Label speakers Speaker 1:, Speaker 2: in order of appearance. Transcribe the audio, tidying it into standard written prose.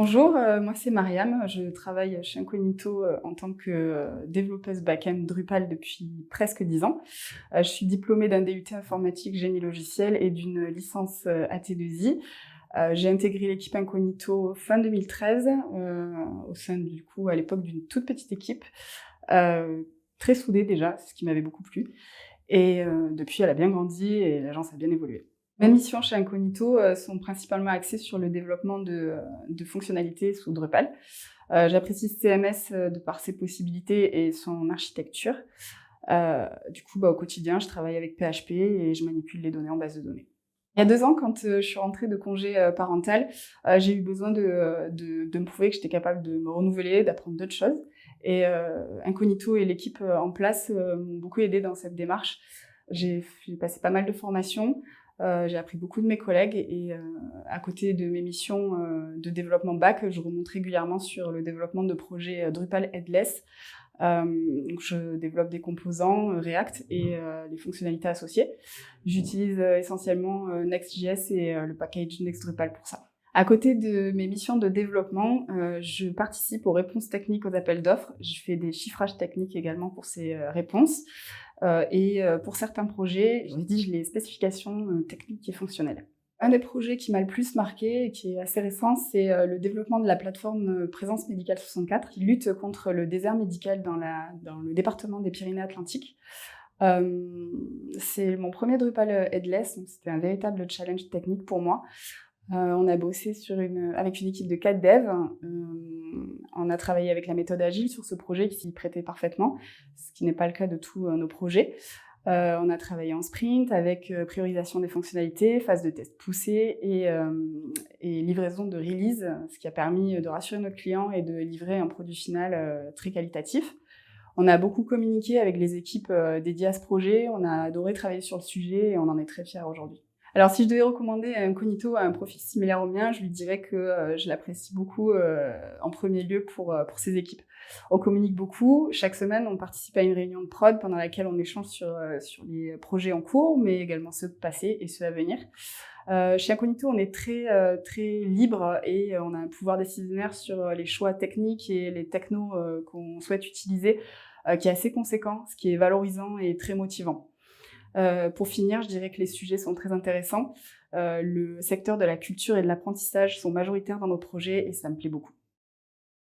Speaker 1: Bonjour, moi c'est Mariam, je travaille chez Incognito en tant que développeuse back-end Drupal depuis presque 10 ans. Je suis diplômée d'un DUT informatique génie logiciel et d'une licence AT2I. J'ai intégré l'équipe Incognito fin 2013, au sein du coup à l'époque d'une toute petite équipe, très soudée déjà, ce qui m'avait beaucoup plu. Et depuis, elle a bien grandi et l'agence a bien évolué. Mes missions chez Incognito sont principalement axées sur le développement de fonctionnalités sous Drupal. J'apprécie CMS de par ses possibilités et son architecture. Du coup, au quotidien, je travaille avec PHP et je manipule les données en base de données. Il y a 2 ans, quand je suis rentrée de congé parental, j'ai eu besoin de me prouver que j'étais capable de me renouveler, d'apprendre d'autres choses. Et Incognito et l'équipe en place m'ont beaucoup aidée dans cette démarche. J'ai passé pas mal de formations, j'ai appris beaucoup de mes collègues et à côté de mes missions de développement back, je remonte régulièrement sur le développement de projets Drupal Headless. Donc je développe des composants React et les fonctionnalités associées. J'utilise essentiellement Next.js et le package Next.Drupal pour ça. À côté de mes missions de développement, je participe aux réponses techniques aux appels d'offres. Je fais des chiffrages techniques également pour ces réponses. Et pour certains projets, je rédige les spécifications techniques et fonctionnelles. Un des projets qui m'a le plus marqué et qui est assez récent, c'est le développement de la plateforme Présence Médicale 64 qui lutte contre le désert médical dans le département des Pyrénées-Atlantiques. C'est mon premier Drupal Headless, donc c'était un véritable challenge technique pour moi. On a bossé avec une équipe de 4 devs. On a travaillé avec la méthode agile sur ce projet qui s'y prêtait parfaitement, ce qui n'est pas le cas de tous nos projets. On a travaillé en sprint avec priorisation des fonctionnalités, phase de test poussée et livraison de release, ce qui a permis de rassurer notre client et de livrer un produit final très qualitatif. On a beaucoup communiqué avec les équipes dédiées à ce projet, on a adoré travailler sur le sujet et on en est très fiers aujourd'hui. Alors, si je devais recommander Incognito à un profil similaire au mien, je lui dirais que je l'apprécie beaucoup en premier lieu pour ses équipes. On communique beaucoup. Chaque semaine, on participe à une réunion de prod pendant laquelle on échange sur les projets en cours, mais également ceux passés et ceux à venir. Chez Incognito, on est très libre et on a un pouvoir décisionnaire sur les choix techniques et les technos qu'on souhaite utiliser qui est assez conséquent, ce qui est valorisant et très motivant. Pour finir, je dirais que les sujets sont très intéressants. Le secteur de la culture et de l'apprentissage sont majoritaires dans nos projets et ça me plaît beaucoup.